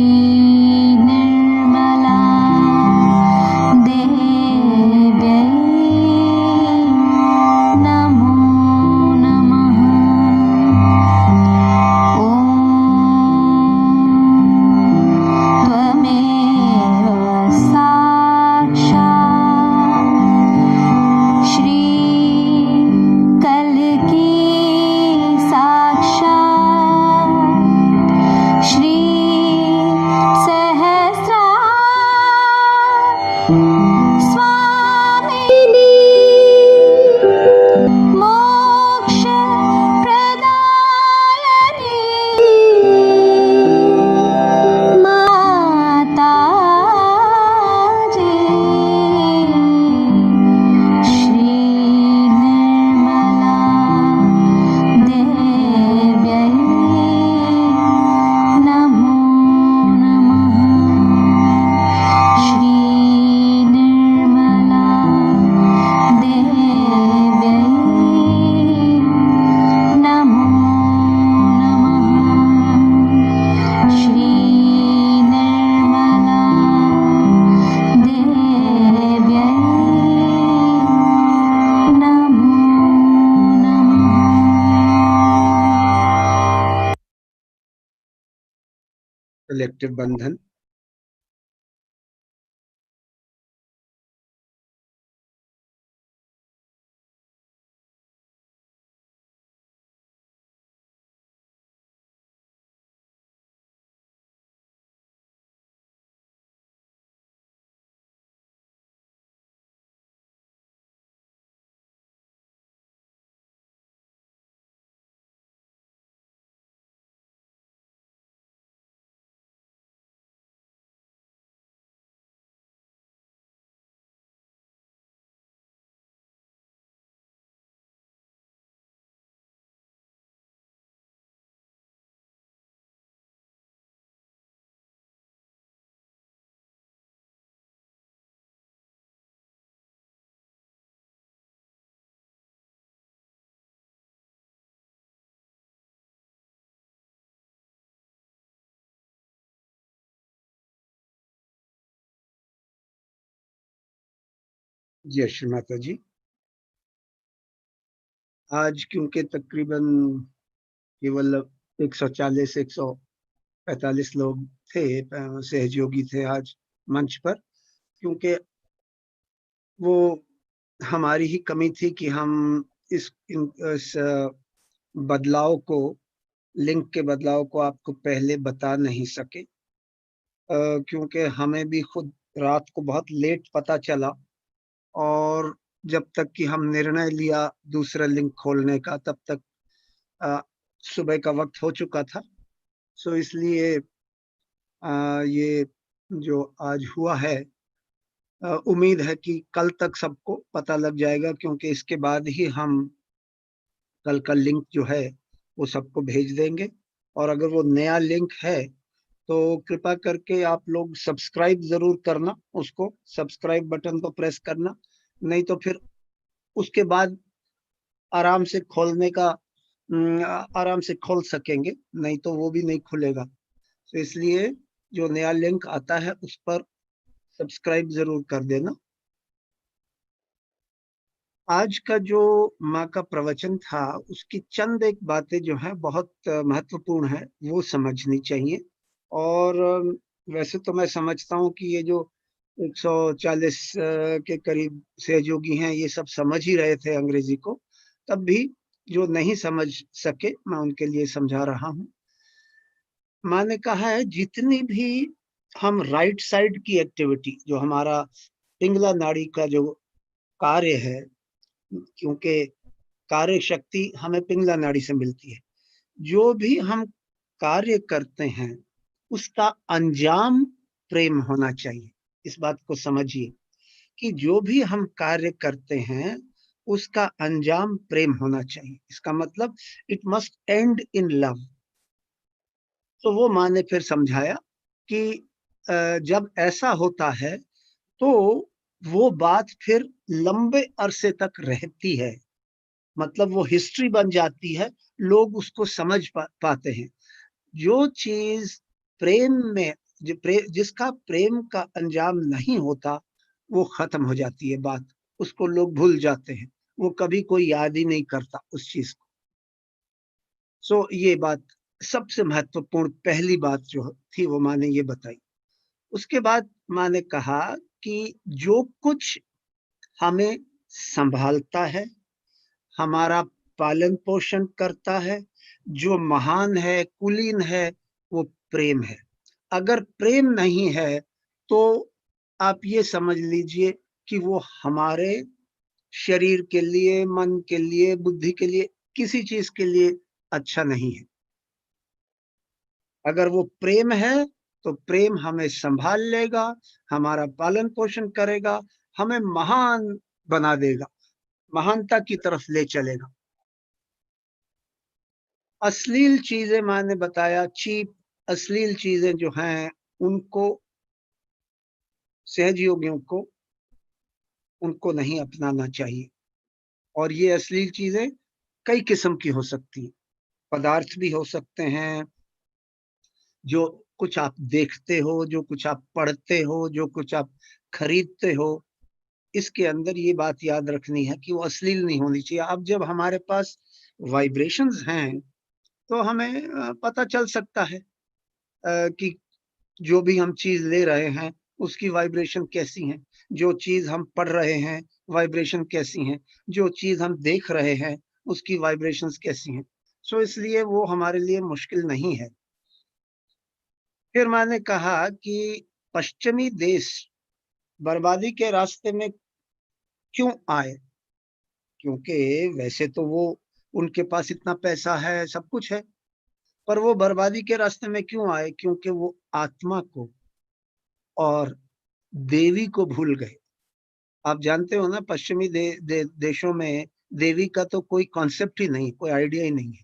निर्मला देव्यै नमो नमः। ॐ त्वमेव साक्षात् श्री कल्की साक्षात् श्री सहस्रार स्वामिनी मोक्ष प्रदायिनी माताजी श्री निर्मला देव्यै नमो नमः। श्री निर्मला देव्यै नमो नमः। श्री निर्मला देव्यै नमो नमः। कलेक्टिव बंधन। जय श्री माता जी। आज क्योंकि तकरीबन केवल 140 145 लोग थे, सहयोगी थे आज मंच पर, क्योंकि वो हमारी ही कमी थी कि हम इस बदलाव को, लिंक के बदलाव को आपको पहले बता नहीं सके, क्योंकि हमें भी खुद रात को बहुत लेट पता चला, और जब तक कि हम निर्णय लिया दूसरा लिंक खोलने का, तब तक सुबह का वक्त हो चुका था। सो इसलिए ये जो आज हुआ है, उम्मीद है कि कल तक सबको पता लग जाएगा, क्योंकि इसके बाद ही हम कल का लिंक जो है वो सबको भेज देंगे। और अगर वो नया लिंक है तो कृपा करके आप लोग सब्सक्राइब जरूर करना, उसको सब्सक्राइब बटन को प्रेस करना, नहीं तो फिर उसके बाद आराम से खोलने का आराम से खोल सकेंगे, नहीं तो वो भी नहीं खुलेगा। तो इसलिए जो नया लिंक आता है उस पर सब्सक्राइब जरूर कर देना। आज का जो माँ का प्रवचन था उसकी चंद एक बातें जो है बहुत महत्वपूर्ण है, वो समझनी चाहिए। और वैसे तो मैं समझता हूँ कि ये जो 140 के करीब सहयोगी हैं ये सब समझ ही रहे थे अंग्रेजी को, तब भी जो नहीं समझ सके मैं उनके लिए समझा रहा हूँ। माँ ने कहा है जितनी भी हम राइट साइड की एक्टिविटी, जो हमारा पिंगला नाड़ी का जो कार्य है, क्योंकि कार्य शक्ति हमें पिंगला नाड़ी से मिलती है, जो भी हम कार्य करते हैं उसका अंजाम प्रेम होना चाहिए। इस बात को समझिए कि जो भी हम कार्य करते हैं उसका अंजाम प्रेम होना चाहिए। इसका मतलब it must and in love. तो वो माँ ने फिर समझाया कि जब ऐसा होता है तो वो बात फिर लंबे अरसे तक रहती है, मतलब वो हिस्ट्री बन जाती है, लोग उसको समझ पाते हैं। जो चीज प्रेम में जिसका प्रेम का अंजाम नहीं होता वो खत्म हो जाती है बात, उसको लोग भूल जाते हैं, वो कभी कोई याद ही नहीं करता उस चीज को। सो ये बात सबसे महत्वपूर्ण पहली बात जो थी वो माँ ने ये बताई। उसके बाद माँ ने कहा कि जो कुछ हमें संभालता है, हमारा पालन पोषण करता है, जो महान है कुलीन है, वो प्रेम है। अगर प्रेम नहीं है तो आप ये समझ लीजिए कि वो हमारे शरीर के लिए, मन के लिए, बुद्धि के लिए, किसी चीज के लिए अच्छा नहीं है। अगर वो प्रेम है तो प्रेम हमें संभाल लेगा, हमारा पालन पोषण करेगा, हमें महान बना देगा, महानता की तरफ ले चलेगा। अश्लील चीजें मैंने बताया, चीप अश्लील चीजें जो हैं उनको सहयोगियों को उनको नहीं अपनाना चाहिए। और ये अश्लील चीजें कई किस्म की हो सकती हैं, पदार्थ भी हो सकते हैं, जो कुछ आप देखते हो, जो कुछ आप पढ़ते हो, जो कुछ आप खरीदते हो, इसके अंदर ये बात याद रखनी है कि वो अश्लील नहीं होनी चाहिए। अब जब हमारे पास वाइब्रेशंस हैं तो हमें पता चल सकता है कि जो भी हम चीज ले रहे हैं उसकी वाइब्रेशन कैसी है, जो चीज हम पढ़ रहे हैं वाइब्रेशन कैसी है, जो चीज हम देख रहे हैं उसकी वाइब्रेशंस कैसी हैं। सो इसलिए वो हमारे लिए मुश्किल नहीं है। फिर मैंने कहा कि पश्चिमी देश बर्बादी के रास्ते में क्यों आए, क्योंकि वैसे तो वो उनके पास इतना पैसा है, सब कुछ है, पर वो बर्बादी के रास्ते में क्यों आए? क्योंकि वो आत्मा को और देवी को भूल गए। आप जानते हो ना, पश्चिमी देशों में देवी का तो कोई कॉन्सेप्ट ही नहीं, कोई आइडिया ही नहीं है,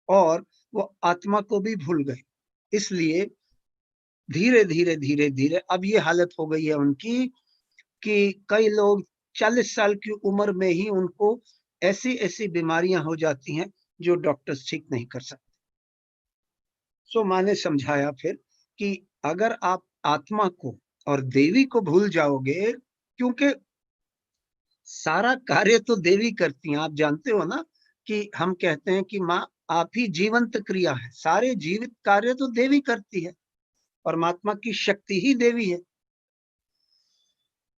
और वो आत्मा को भी भूल गए। इसलिए धीरे धीरे धीरे धीरे अब ये हालत हो गई है उनकी कि कई लोग 40 साल की उम्र में ही उनको ऐसी ऐसी बीमारियां हो जाती हैं जो डॉक्टर्स ठीक नहीं कर सकते। सो मैंने समझाया फिर कि अगर आप आत्मा को और देवी को भूल जाओगे, क्योंकि सारा कार्य तो देवी करती हैं, आप जानते हो ना कि हम कहते हैं कि माँ आप ही जीवंत क्रिया है, सारे जीवित कार्य तो देवी करती है, परमात्मा की शक्ति ही देवी है।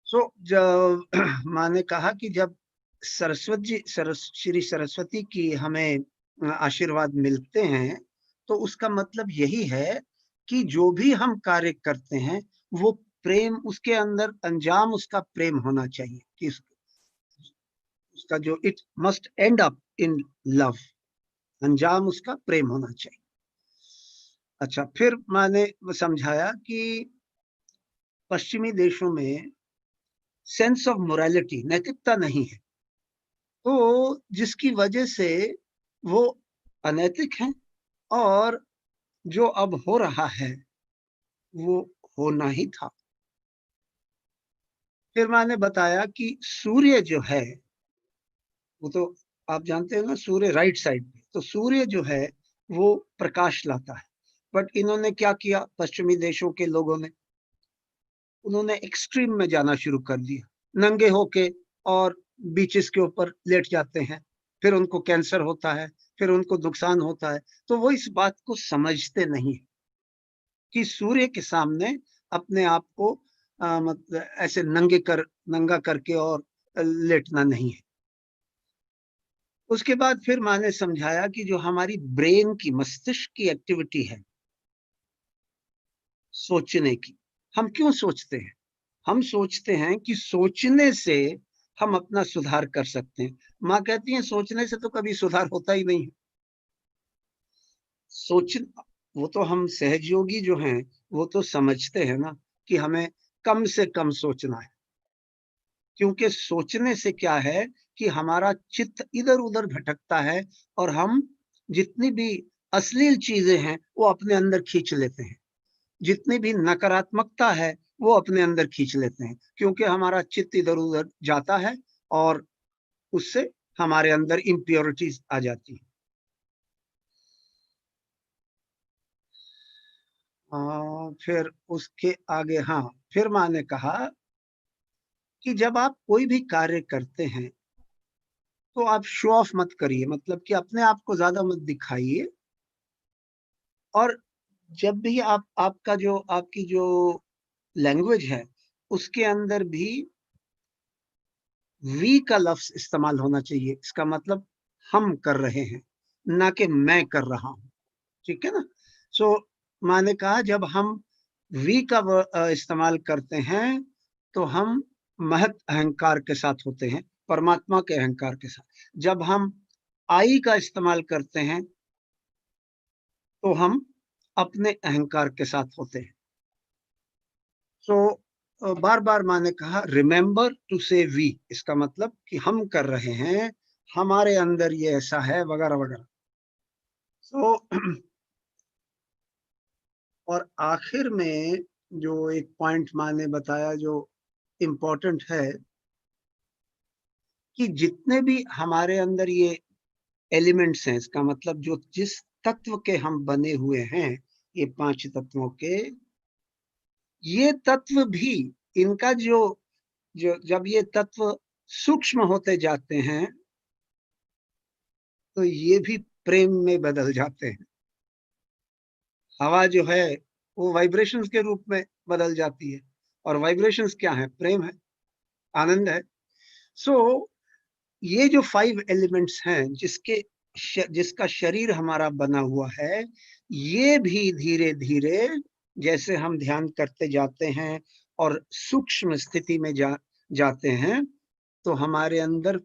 सो जब माँ ने कहा कि जब श्री सरस्वती की हमें आशीर्वाद मिलते हैं तो उसका मतलब यही है कि जो भी हम कार्य करते हैं वो प्रेम, उसके अंदर अंजाम उसका प्रेम होना चाहिए, कि उसका जो it must and up in love, अंजाम उसका प्रेम होना चाहिए। अच्छा, फिर मैंने समझाया कि पश्चिमी देशों में सेंस ऑफ मोरालिटी, नैतिकता नहीं है, तो जिसकी वजह से वो अनैतिक हैं, और जो अब हो रहा है वो होना ही था। फिर मैंने बताया कि सूर्य जो है, वो तो आप जानते हो ना, सूर्य राइट साइड पे, तो सूर्य जो है वो प्रकाश लाता है। बट इन्होंने क्या किया, पश्चिमी देशों के लोगों ने, उन्होंने एक्सट्रीम में जाना शुरू कर दिया, नंगे होके और बीचेस के ऊपर लेट जाते हैं, फिर उनको कैंसर होता है, फिर उनको नुकसान होता है। तो वो इस बात को समझते नहीं कि सूर्य के सामने अपने आप को मतलब ऐसे नंगा करके और लेटना नहीं है। उसके बाद फिर मैंने समझाया कि जो हमारी ब्रेन की, मस्तिष्क की एक्टिविटी है सोचने की, हम क्यों सोचते हैं? हम सोचते हैं कि सोचने से हम अपना सुधार कर सकते हैं। माँ कहती है सोचने से तो कभी सुधार होता ही नहीं है। सोच वो तो हम सहजयोगी जो हैं वो तो समझते हैं ना कि हमें कम से कम सोचना है, क्योंकि सोचने से क्या है कि हमारा चित्त इधर उधर भटकता है और हम जितनी भी अश्लील चीजें हैं वो अपने अंदर खींच लेते हैं, जितनी भी नकारात्मकता है वो अपने अंदर खींच लेते हैं, क्योंकि हमारा चित्त इधर उधर जाता है और उससे हमारे अंदर इम्प्योरिटीज आ जाती है। फिर उसके आगे, हाँ, फिर मैंने कहा कि जब आप कोई भी कार्य करते हैं तो आप शो ऑफ मत करिए, मतलब कि अपने आप को ज्यादा मत दिखाइए। और जब भी आपकी जो लैंग्वेज है उसके अंदर भी वी का लफ्ज इस्तेमाल होना चाहिए। इसका मतलब हम कर रहे हैं, ना कि मैं कर रहा हूं। ठीक है ना? सो मैंने कहा जब हम वी का इस्तेमाल करते हैं तो हम महत अहंकार के साथ होते हैं, परमात्मा के अहंकार के साथ। जब हम आई का इस्तेमाल करते हैं तो हम अपने अहंकार के साथ होते हैं। सो बार बार मैंने कहा रिमेंबर टू से वी, इसका मतलब कि हम कर रहे हैं, हमारे अंदर ये ऐसा है, वगैरह वगैरह। सो और आखिर में जो एक पॉइंट मैंने बताया जो इम्पोर्टेंट है, कि जितने भी हमारे अंदर ये एलिमेंट्स हैं, इसका मतलब जो जिस तत्व के हम बने हुए हैं, ये 5 तत्वों के, ये तत्व भी, इनका जो जो जब ये तत्व सूक्ष्म होते जाते हैं तो ये भी प्रेम में बदल जाते हैं। हवा जो है वो वाइब्रेशंस के रूप में बदल जाती है, और वाइब्रेशंस क्या है? प्रेम है, आनंद है। सो ये जो 5 एलिमेंट्स हैं जिसका शरीर हमारा बना हुआ है, ये भी धीरे धीरे जैसे हम ध्यान करते जाते हैं और सूक्ष्म स्थिति में जाते हैं तो हमारे अंदर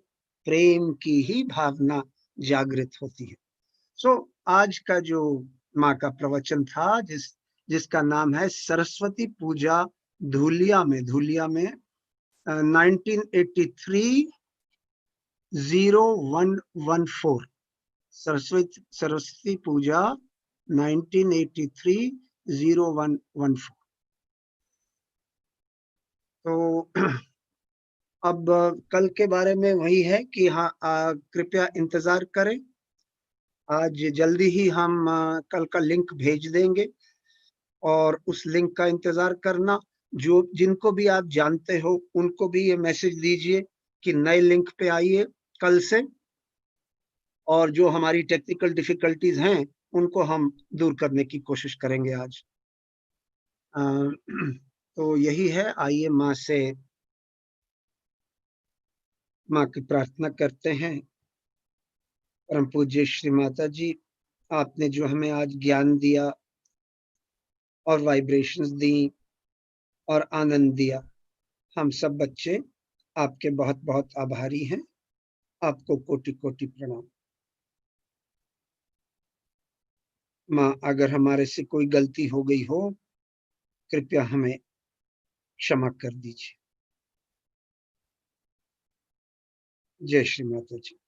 प्रेम की ही भावना जागृत होती है। सो आज का जो माँ का प्रवचन था, जिसका नाम है सरस्वती पूजा धूलिया में 1983 0114, सरस्वती पूजा 1983 0114। तो अब कल के बारे में वही है कि हाँ, कृपया इंतजार करें। आज जल्दी ही हम कल का लिंक भेज देंगे और उस लिंक का इंतजार करना। जो जिनको भी आप जानते हो उनको भी ये मैसेज दीजिए कि नए लिंक पे आइए कल से, और जो हमारी टेक्निकल डिफिकल्टीज हैं उनको हम दूर करने की कोशिश करेंगे आज। तो यही है। आइए माँ की प्रार्थना करते हैं। परम पूज्य श्री माता जी, आपने जो हमें आज ज्ञान दिया और वाइब्रेशंस दी और आनंद दिया, हम सब बच्चे आपके बहुत बहुत आभारी हैं। आपको कोटि कोटि प्रणाम। माँ, अगर हमारे से कोई गलती हो गई हो, कृपया हमें क्षमा कर दीजिए। जय श्री माता जी।